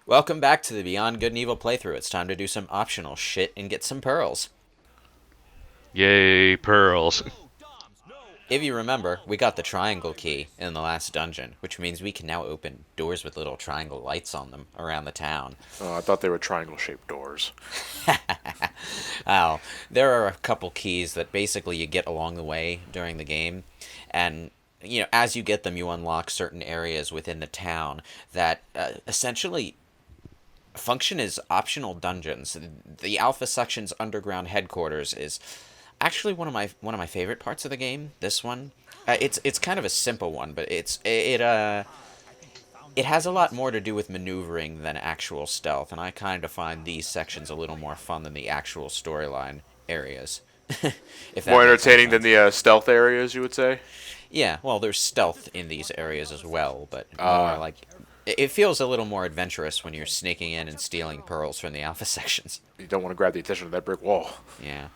Welcome back to the Beyond Good and Evil playthrough. It's time to do some optional shit and get some pearls. Yay, pearls. If you remember, we got the triangle key in the last dungeon, which means we can now open doors with little triangle lights on them around the town. I thought they were triangle-shaped doors. Oh, there are a couple keys that basically you get along the way during the game, and as you get them, you unlock certain areas within the town that essentially function as optional dungeons. The Alpha Section's underground headquarters is actually one of my favorite parts of the game. This one, it's kind of a simple one, but it has a lot more to do with maneuvering than actual stealth, and I kind of find these sections a little more fun than the actual storyline areas. If that More makes any entertaining than sense. the stealth areas, you would say? Yeah, well, there's stealth in these areas as well, but more like it feels a little more adventurous when you're sneaking in and stealing pearls from the Alpha sections. You don't want to grab the attention of that brick wall. Yeah.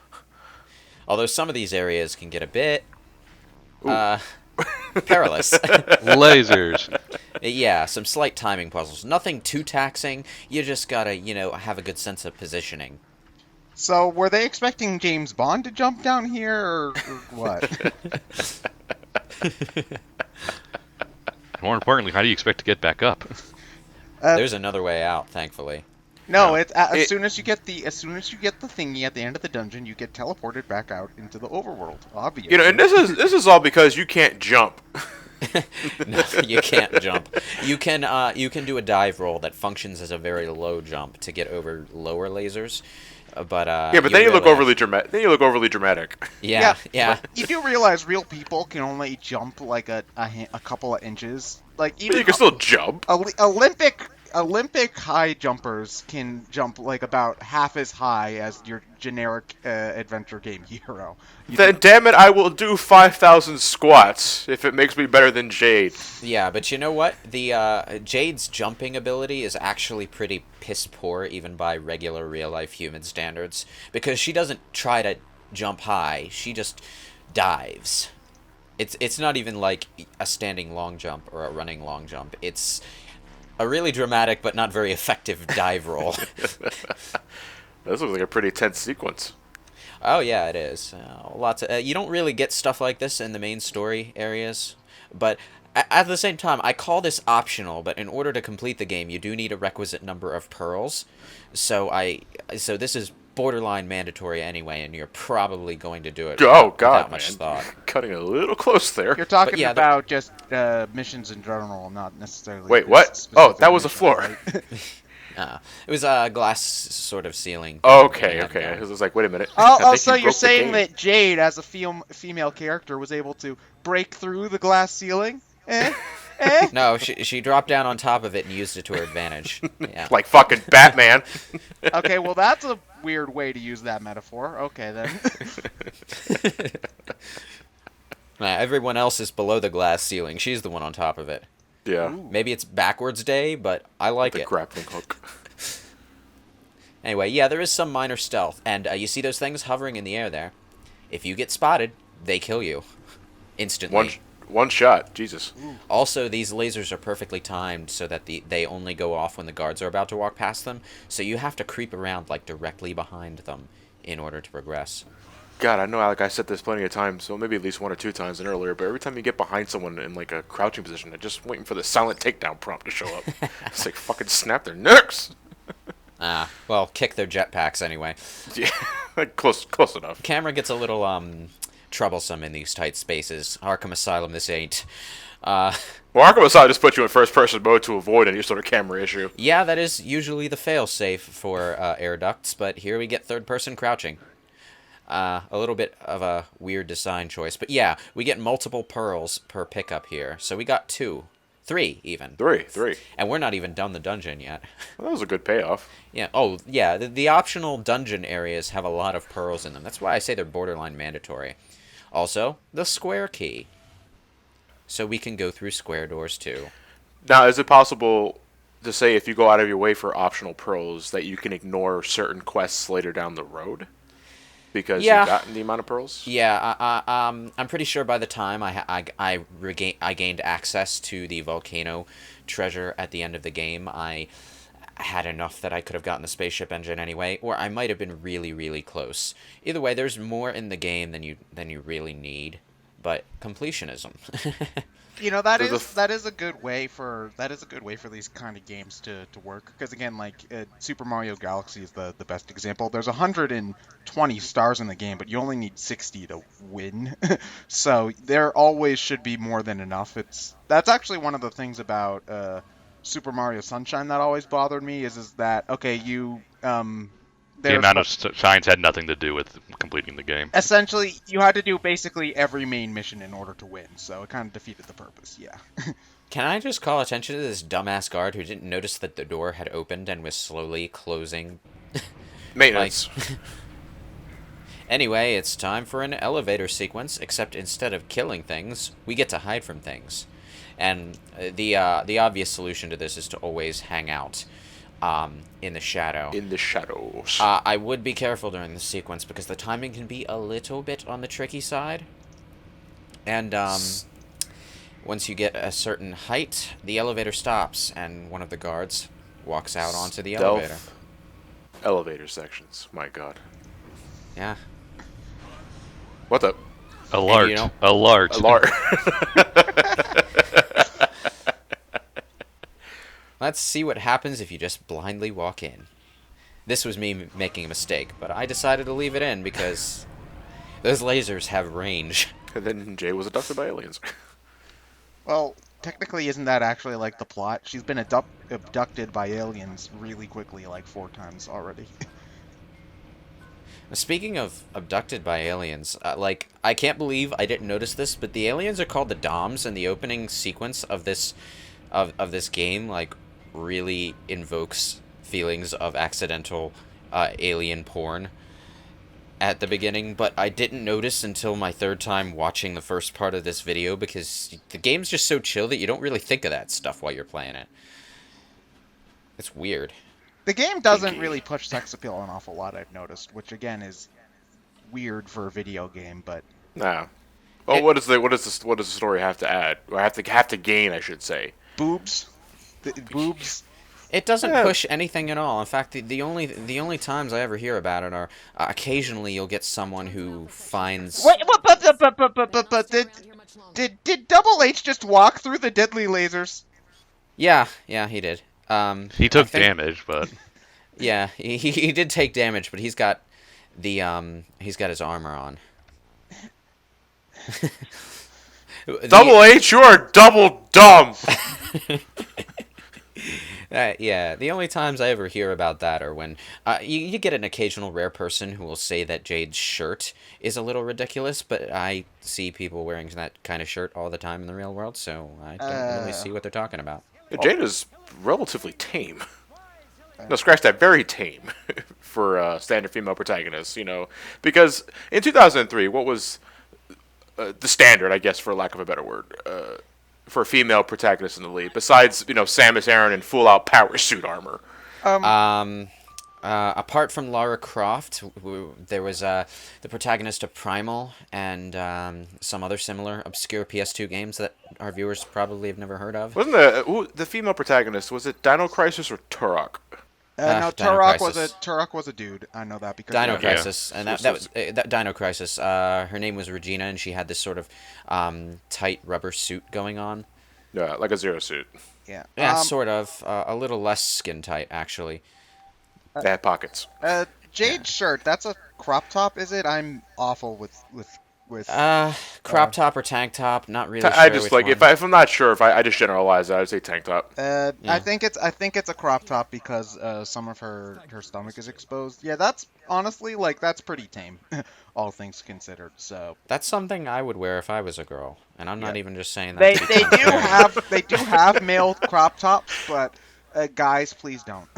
Although some of these areas can get a bit Ooh. perilous. Lasers. Yeah, some slight timing puzzles. Nothing too taxing. You just gotta, have a good sense of positioning. So, were they expecting James Bond to jump down here, or what? More importantly, how do you expect to get back up? There's another way out, thankfully. No, No. it's as It- soon as you get the thingy at the end of the dungeon, you get teleported back out into the overworld. Obviously. And this is all because you can't jump. No, you can't jump. You can do a dive roll that functions as a very low jump to get over lower lasers. But Yeah, but then you look overly dramatic. Yeah. You do realize real people can only jump like a couple of inches. Like But even you can still jump. Olympic high jumpers can jump like about half as high as your generic adventure game hero. Then, damn it, I will do 5,000 squats if it makes me better than Jade. Yeah, but you know what? The Jade's jumping ability is actually pretty piss poor, even by regular real life human standards, because she doesn't try to jump high. She just dives. It's not even like a standing long jump or a running long jump. It's a really dramatic but not very effective dive roll. This looks like a pretty tense sequence. Oh yeah, it is. Lots of you don't really get stuff like this in the main story areas, but at the same time, I call this optional. But in order to complete the game, you do need a requisite number of pearls. So this is borderline mandatory anyway, and you're probably going to do it Oh, without God, much man. thought. Cutting a little close there. You're talking yeah, about just missions in general, not necessarily. Wait, this what? Oh, specific that was a mission, floor. right? It was a glass sort of ceiling. Okay, Yeah, okay. no. I was like, wait a minute. Oh, I think so you you're broke the saying game. that Jade, as a female character, was able to break through the glass ceiling? Eh? Eh? No, she dropped down on top of it and used it to her advantage. Yeah. Like fucking Batman. Okay, well that's a weird way to use that metaphor. Okay then. Everyone else is below the glass ceiling. She's the one on top of it. Yeah. Ooh. Maybe it's backwards day, but I like The it. grappling hook. Anyway, yeah, there is some minor stealth, and you see those things hovering in the air there. If you get spotted, they kill you instantly. One shot. Jesus. Also, these lasers are perfectly timed so that they only go off when the guards are about to walk past them, so you have to creep around like directly behind them in order to progress. God, I know like I said this plenty of times, so maybe at least one or two times and earlier, but every time you get behind someone in like a crouching position, they're just waiting for the silent takedown prompt to show up. It's like fucking snap their necks. Well, kick their jetpacks anyway. Yeah. Close enough. Camera gets a little troublesome in these tight spaces. Arkham Asylum, this ain't. Well, Arkham Asylum just put you in first person mode to avoid any sort of camera issue. Yeah, that is usually the fail-safe for air ducts, but here we get third-person crouching. A little bit of a weird design choice, but yeah, we get multiple pearls per pickup here. So we got 2. 3, even. Three. And we're not even done the dungeon yet. Well, that was a good payoff. Yeah. Oh, yeah. The optional dungeon areas have a lot of pearls in them. That's why I say they're borderline mandatory. Also, the square key. So we can go through square doors too. Now, is it possible to say if you go out of your way for optional pearls that you can ignore certain quests later down the road? Because Yeah. you've gotten the amount of pearls? Yeah, I'm pretty sure by the time I gained access to the volcano treasure at the end of the game, I had enough that I could have gotten the spaceship engine anyway, or I might have been really, really close. Either way, there's more in the game than you really need, but completionism. You know, that So the is a good way for these kind of games to work, because again, like Super Mario Galaxy is the best example. There's 120 stars in the game, but you only need 60 to win. So there always should be more than enough. That's actually one of the things about Super Mario Sunshine that always bothered me is that okay, The there's amount of shines had nothing to do with completing the game. essentially you had to do basically every main mission in order to win, so it kind of defeated the purpose. Yeah. Can I just call attention to this dumbass guard who didn't notice that the door had opened and was slowly closing? maintenance. Anyway, it's time for an elevator sequence, except instead of killing things, we get to hide from things. And the obvious solution to this is to always hang out in the shadow. In the shadows. I would be careful during this sequence because the timing can be a little bit on the tricky side. And once you get a certain height, the elevator stops, and one of the guards walks out onto the elevator. Elevator sections. My God. Yeah. What the? Alert! you know- Alert! Alert. Let's see what happens if you just blindly walk in. This was me making a mistake, but I decided to leave it in because those lasers have range. And then Jay was abducted by aliens. Well, technically, isn't that actually like the plot? She's been abducted by aliens really quickly, like 4 times already. Speaking of abducted by aliens, I can't believe I didn't notice this, but the aliens are called the Doms, and the opening sequence of this game, like, really invokes feelings of accidental alien porn at the beginning, but I didn't notice until my 3rd time watching the first part of this video, because the game's just so chill that you don't really think of that stuff while you're playing it. It's weird. The game doesn't really push sex appeal an awful lot, I've noticed, which again is weird for a video game, but Nah. Well, what does the story have to add? Or have to gain, I should say. boobs. Boobs. It doesn't push anything at all. In fact, the only times I ever hear about it are occasionally you'll get someone who finds. Wait, but did Double H just walk through the deadly lasers? Yeah, he did. He took I think- damage, but Yeah, he did take damage, but he's got his armor on. Double H, you are double dumb. Yeah, the only times I ever hear about that are when you get an occasional rare person who will say that Jade's shirt is a little ridiculous, but I see people wearing that kind of shirt all the time in the real world, so I don't really see what they're talking about. Jade is relatively tame. No, scratch that. Very tame for standard female protagonists, you know. Because in 2003, what was the standard, I guess, for lack of a better word, for a female protagonist in the lead, besides, you know, Samus Aran in full-out power suit armor? Apart from Lara Croft, there was the protagonist of Primal and some other similar obscure PS2 games that our viewers probably have never heard of. Wasn't the female protagonist, was it Dino Crisis or Turok? No, Dino Crisis. Turok was a dude. I know that because Dino Yeah. Crisis, and that was that Dino Crisis. Her name was Regina, and she had this sort of tight rubber suit going on. Yeah, like a Zero suit. yeah. Yeah, sort of. A little less skin tight, actually. They had pockets. Jade Shirt. That's a crop top, is it? I'm awful with. Crop top or tank top, not really I sure just which like one. if I'm not sure, if I just generalize that, I'd say tank top. I think it's a crop top because some of her stomach is exposed. Yeah, that's honestly that's pretty tame, all things considered. So That's something I would wear if I was a girl, and I'm not even just saying that. they to be they do have male crop tops, but guys, please don't.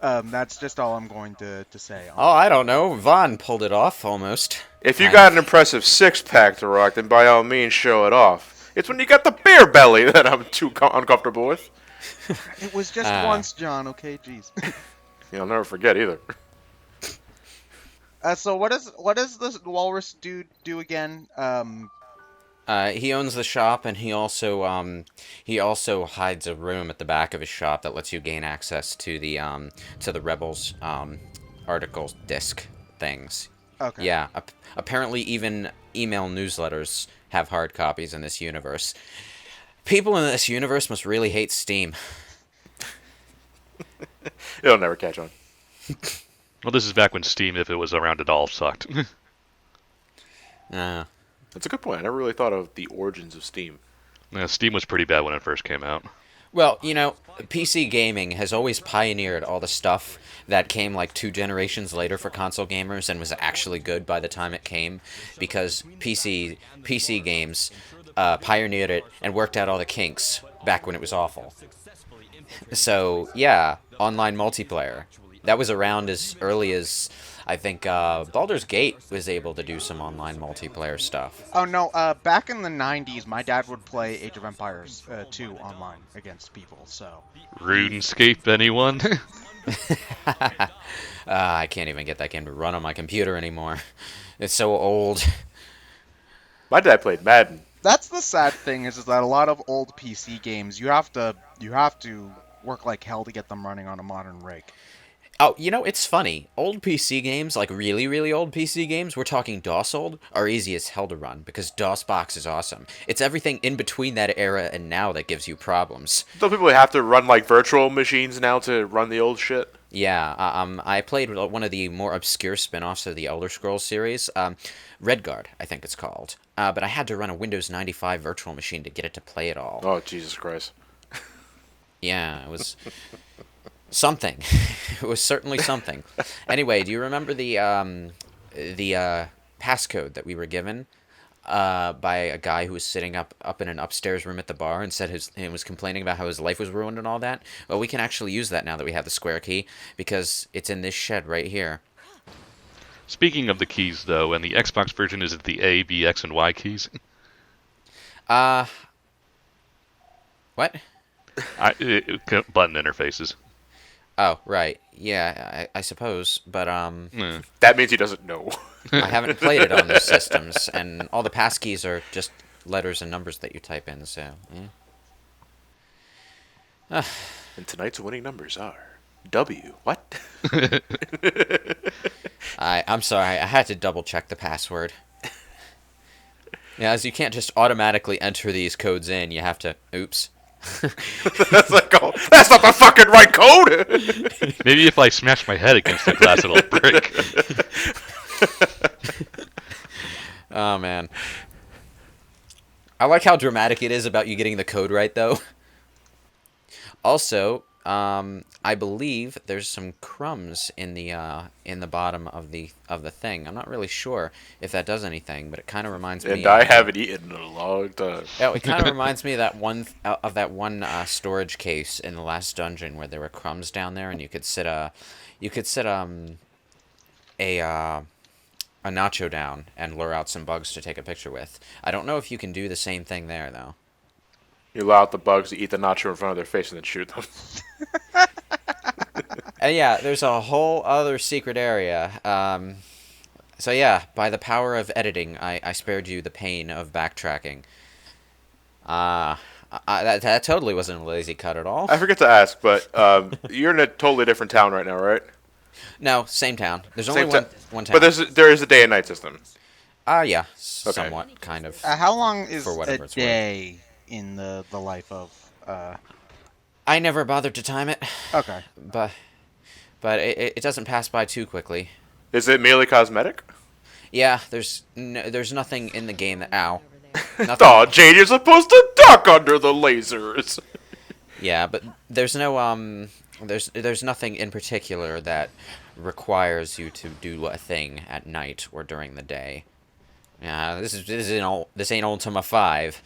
That's just all I'm going to say. Oh, I don't know. Vaughn pulled it off almost. If you got an impressive six-pack to rock, then by all means show it off. It's when you got the beer belly that I'm too uncomfortable with. It was just once, John. Okay, jeez. You'll never forget either. So what does this walrus dude do again? He owns the shop, and he also hides a room at the back of his shop that lets you gain access to the Rebels article disc things. Okay. Yeah, apparently even email newsletters have hard copies in this universe. People in this universe must really hate Steam. It'll never catch on. Well, this is back when Steam, if it was around at all, sucked. Uh, That's a good point. I never really thought of the origins of Steam. Yeah, Steam was pretty bad when it first came out. Well, PC gaming has always pioneered all the stuff that came like 2 generations later for console gamers and was actually good by the time it came, because PC games pioneered it and worked out all the kinks back when it was awful. So yeah, online multiplayer that was around as early as I think Baldur's Gate was able to do some online multiplayer stuff. Oh no, back in the 90s, my dad would play Age of Empires 2 online against people, so... RuneScape, anyone? I can't even get that game to run on my computer anymore. It's so old. My dad played Madden. That's the sad thing, is that a lot of old PC games, you have to work like hell to get them running on a modern rig. Oh, it's funny. Old PC games, like really, really old PC games, we're talking DOS old, are easy as hell to run, because DOSBox is awesome. It's everything in between that era and now that gives you problems. Don't people have to run like virtual machines now to run the old shit? Yeah, I played one of the more obscure spin-offs of the Elder Scrolls series, Redguard, I think it's called. But I had to run a Windows 95 virtual machine to get it to play it all. Oh, Jesus Christ. Yeah, it was something. It was certainly something. Anyway, do you remember the passcode that we were given by a guy who was sitting up in an upstairs room at the bar and was complaining about how his life was ruined and all that? Well, we can actually use that now that we have the square key, because it's in this shed right here. Speaking of the keys, though, and the Xbox version, is it the A, B, X, and Y keys? What? Button interfaces. Oh, right. Yeah, I suppose, but That means he doesn't know. I haven't played it on those systems, and all the passkeys are just letters and numbers that you type in, so, yeah. And tonight's winning numbers are W. What? I'm sorry, I had to double check the password. Yeah, as you can't just automatically enter these codes in, you have to, oops. That's not the fucking right code! Maybe if I smash my head against the glass, it'll break. Oh, man. I like how dramatic it is about you getting the code right, though. Also, I believe there's some crumbs in the bottom of the thing. I'm not really sure if that does anything, but it kind of reminds me. And I haven't eaten in a long time. Yeah, it kind of reminds me of that one storage case in the last dungeon where there were crumbs down there, and you could sit a nacho down and lure out some bugs to take a picture with. I don't know if you can do the same thing there though. You allow the bugs to eat the nacho in front of their face and then shoot them. Yeah, there's a whole other secret area. So yeah, by the power of editing, I spared you the pain of backtracking. That totally wasn't a lazy cut at all. I forget to ask, but you're in a totally different town right now, right? No, same town. There's Same only ta- one town. But there is a day and night system. Yeah, somewhat, kind of. How long is For a whatever it's worth. day in the life of... I never bothered to time it, Okay. but it doesn't pass by too quickly. Is it merely cosmetic? Yeah, there's nothing in the game that nothing. Aw, Jade, you're supposed to duck under the lasers. Yeah, but there's no there's nothing in particular that requires you to do a thing at night or during the day. Yeah, this ain't Ultima 5.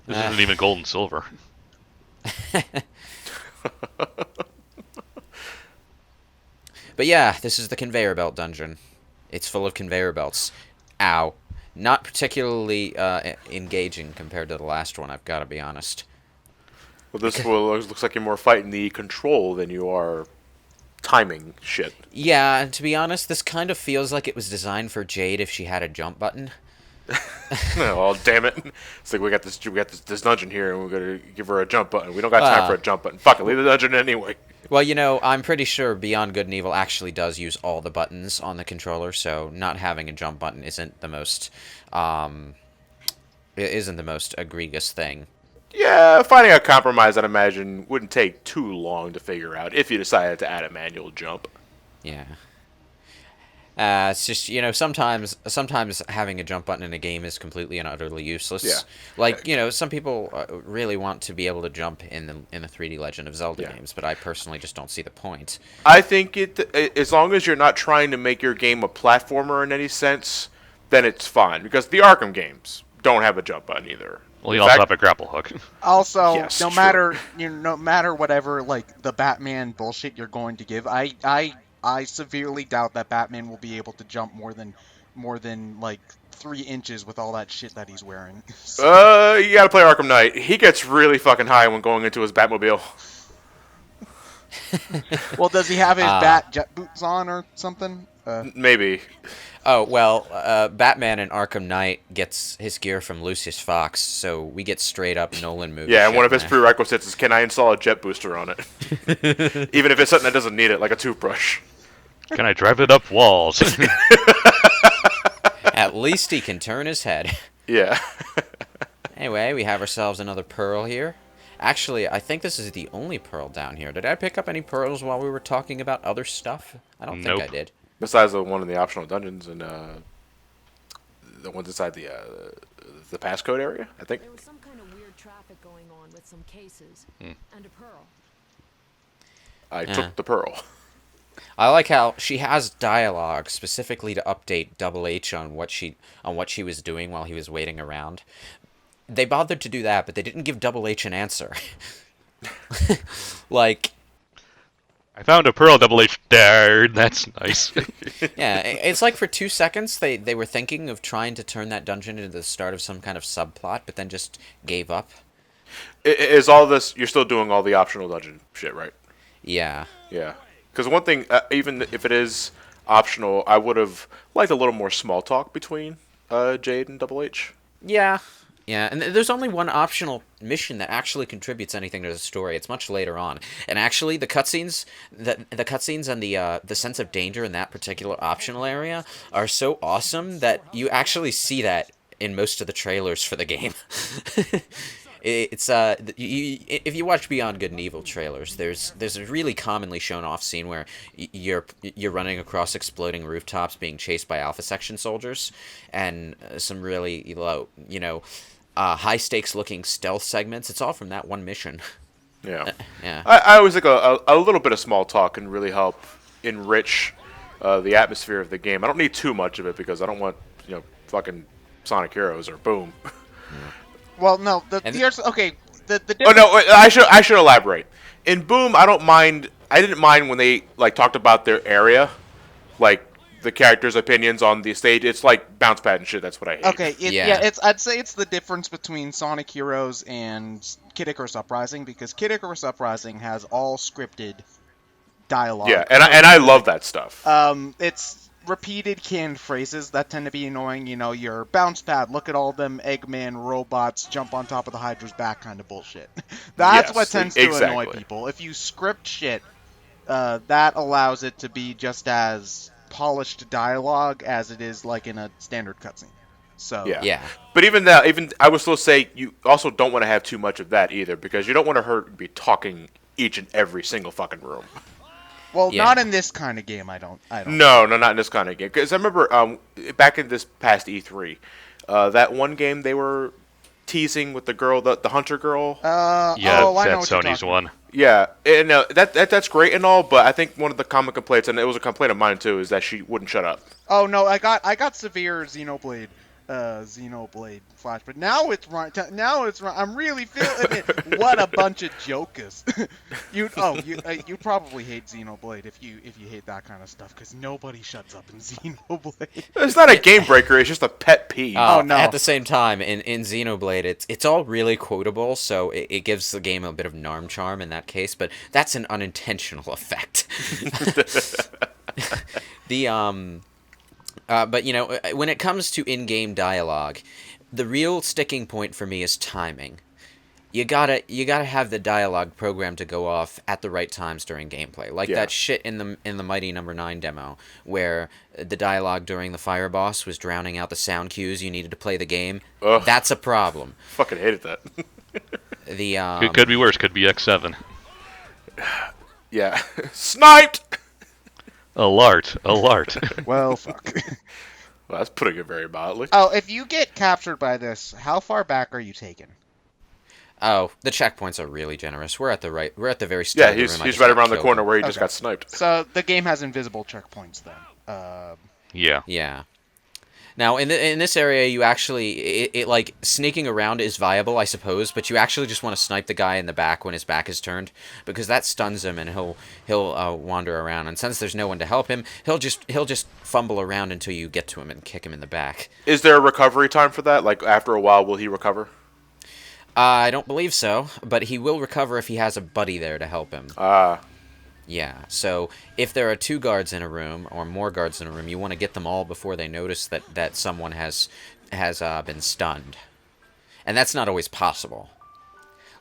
This isn't even gold and silver. But yeah, this is the conveyor belt dungeon. It's full of conveyor belts. Ow. Not particularly engaging compared to the last one, I've got to be honest. Well, this one looks like you're more fighting the control than you are timing shit. Yeah, and to be honest, this kind of feels like it was designed for Jade if she had a jump button. Oh, damn it! It's like we got this dungeon here, and we're gonna give her a jump button. We don't got time for a jump button. Fuck it, leave the dungeon anyway. Well, I'm pretty sure Beyond Good and Evil actually does use all the buttons on the controller, so not having a jump button isn't the most, egregious thing. Yeah, finding a compromise, I'd imagine, wouldn't take too long to figure out if you decided to add a manual jump. Yeah. It's just, sometimes having a jump button in a game is completely and utterly useless. Yeah. Like, some people really want to be able to jump in the 3D Legend of Zelda games, but I personally just don't see the point. I think as long as you're not trying to make your game a platformer in any sense, then it's fine. Because the Arkham games don't have a jump button either. Well, you also have a grapple hook. Also, Yes, no true. matter no matter whatever like the Batman bullshit you're going to give, I severely doubt that Batman will be able to jump more than like 3 inches with all that shit that he's wearing. You gotta play Arkham Knight. He gets really fucking high when going into his Batmobile. Well, does he have his bat jet boots on or something? Maybe. Oh, well, Batman in Arkham Knight gets his gear from Lucius Fox, so we get straight up Nolan movie. Yeah, and one of shit his there. prerequisites is, can I install a jet booster on it? Even if it's something that doesn't need it, like a toothbrush. Can I drive it up walls? At least he can turn his head. Yeah. Anyway, we have ourselves another pearl here. Actually, I think this is the only pearl down here. Did I pick up any pearls while we were talking about other stuff? I don't think I Nope. did. Besides the one in the optional dungeons and the ones inside the passcode area, I think. There was some kind of weird traffic going on with some cases and a pearl. I took the pearl. I like how she has dialogue specifically to update Double H on what she was doing while he was waiting around. They bothered to do that, but they didn't give Double H an answer. Like, I found a pearl, Double H. There, that's nice. yeah, it's like for 2 seconds they were thinking of trying to turn that dungeon into the start of some kind of subplot, but then just gave up. Is all this, you're still doing all the optional dungeon shit, right? Yeah. Yeah. Because one thing, even if it is optional, I would have liked a little more small talk between Jade and Double H. Yeah. Yeah, and there's only one optional mission that actually contributes anything to the story. It's much later on, and actually, the cutscenes and the sense of danger in that particular optional area are so awesome that you actually see that in most of the trailers for the game. It's if you watch Beyond Good and Evil trailers, there's a really commonly shown off scene where you're running across exploding rooftops, being chased by Alpha Section soldiers, and some really low, high stakes looking stealth segments. It's all from that one mission. Yeah. Yeah. I always think a little bit of small talk can really help enrich the atmosphere of the game. I don't need too much of it because I don't want, fucking Sonic Heroes or Boom. Well, no, And- okay. The Oh no, wait, I should elaborate. In Boom, I didn't mind when they talked about their area, like the characters' opinions on the stage. It's like bounce pad and shit. That's what I hate. Okay, Yeah. I'd say it's the difference between Sonic Heroes and Kid Icarus Uprising, because Kid Icarus Uprising has all scripted dialogue. Yeah, and I love that stuff. It's repeated canned phrases that tend to be annoying. Your bounce pad, look at all them Eggman robots jump on top of the Hydra's back kind of bullshit. That's Yes, what tends to annoy exactly. people. If you script shit, that allows it to be just as polished dialogue as it is like in a standard cutscene. So Yeah. But even that, I would still say you also don't want to have too much of that either, because you don't want to be talking each and every single fucking room. Well, Yeah. not in this kind of game. I don't. No, not in this kind of game. Because I remember back in this past E3, that one game they were teasing with the girl, the hunter girl. Yeah, I know that's what you're Sony's talking one. Yeah, and that's great and all, but I think one of the common complaints, and it was a complaint of mine too, is that she wouldn't shut up. Oh no, I got severe Xenoblade flash, but now it's right. I'm really feeling it. What a bunch of jokers! you probably hate Xenoblade if you hate that kind of stuff, because nobody shuts up in Xenoblade. It's not a game breaker; it's just a pet peeve. Oh, no. At the same time, in Xenoblade, it's all really quotable, so it gives the game a bit of narm charm in that case, but that's an unintentional effect. But when it comes to in-game dialogue, the real sticking point for me is timing. You gotta have the dialogue programmed to go off at the right times during gameplay, like that shit in the Mighty Number 9 demo, where the dialogue during the fire boss was drowning out the sound cues you needed to play the game. Ugh. That's a problem. Fucking hated that. The Could be worse. Could be X7. Yeah. Sniped! Alert. Well, fuck. Well, that's putting it very mildly. Oh, if you get captured by this, how far back are you taken? Oh, the checkpoints are really generous. We're at the very start. Yeah, of the room. I he's just right got around the killed. corner where he just Okay. got sniped. So the game has invisible checkpoints then. Yeah. Yeah. Now, in this area, you actually it like sneaking around is viable, I suppose, but you actually just want to snipe the guy in the back when his back is turned, because that stuns him and he'll wander around. And since there's no one to help him, he'll just fumble around until you get to him and kick him in the back. Is there a recovery time for that? Like, after a while, will he recover? I don't believe so, but he will recover if he has a buddy there to help him. Yeah, so if there are 2 guards in a room, or more guards in a room, you want to get them all before they notice that someone has been stunned. And that's not always possible.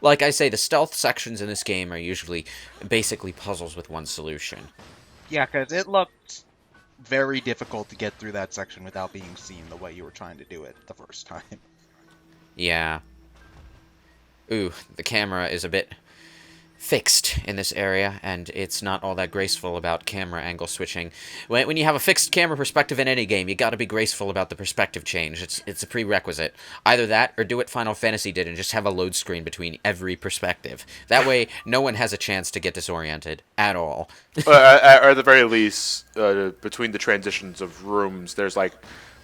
Like I say, the stealth sections in this game are usually basically puzzles with one solution. Yeah, because it looked very difficult to get through that section without being seen the way you were trying to do it the first time. Yeah. Ooh, the camera is a bit fixed in this area, and it's not all that graceful about camera angle switching. When you have a fixed camera perspective in any game, you gotta be graceful about the perspective change. It's a prerequisite. Either that, or do what Final Fantasy did and just have a load screen between every perspective. That way, no one has a chance to get disoriented at all. Or at the very least, between the transitions of rooms, there's like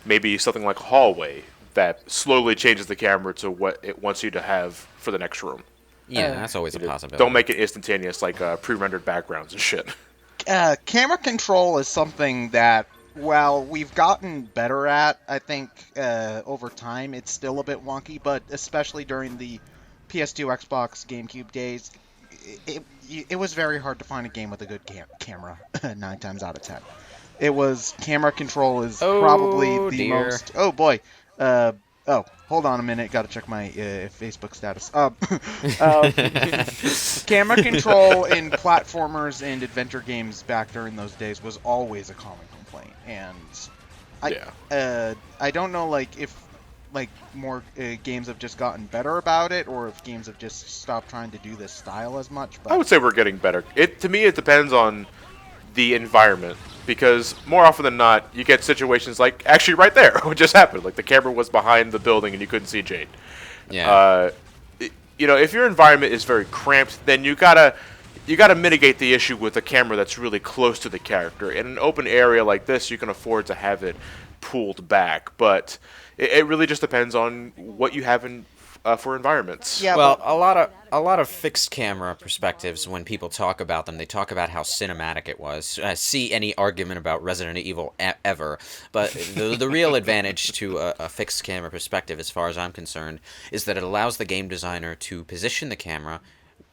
maybe something like a hallway that slowly changes the camera to what it wants you to have for the next room. Yeah, that's always a possibility. Don't make it instantaneous like pre-rendered backgrounds and shit. Camera control is something that, while we've gotten better at, I think over time, it's still a bit wonky, but especially during the PS2, Xbox, GameCube days, it was very hard to find a game with a good camera, 9 times out of 10. Camera control is probably the dear. most... Oh, boy. Hold on a minute. Got to check my Facebook status. Camera control in platformers and adventure games back during those days was always a common complaint, and I don't know if more games have just gotten better about it, or if games have just stopped trying to do this style as much. But I would say we're getting better. To me, it depends on the environment, because more often than not, you get situations like actually right there, what just happened. Like the camera was behind the building and you couldn't see Jade. Yeah. If your environment is very cramped, then you gotta mitigate the issue with a camera that's really close to the character. In an open area like this, you can afford to have it pulled back, but it really just depends on what you have in for environments. Yeah, Well, a lot of fixed camera perspectives, when people talk about them, they talk about how cinematic it was. See any argument about Resident Evil ever. But the real advantage to a fixed camera perspective, as far as I'm concerned, is that it allows the game designer to position the camera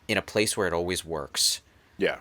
in a place where it always works. Yeah.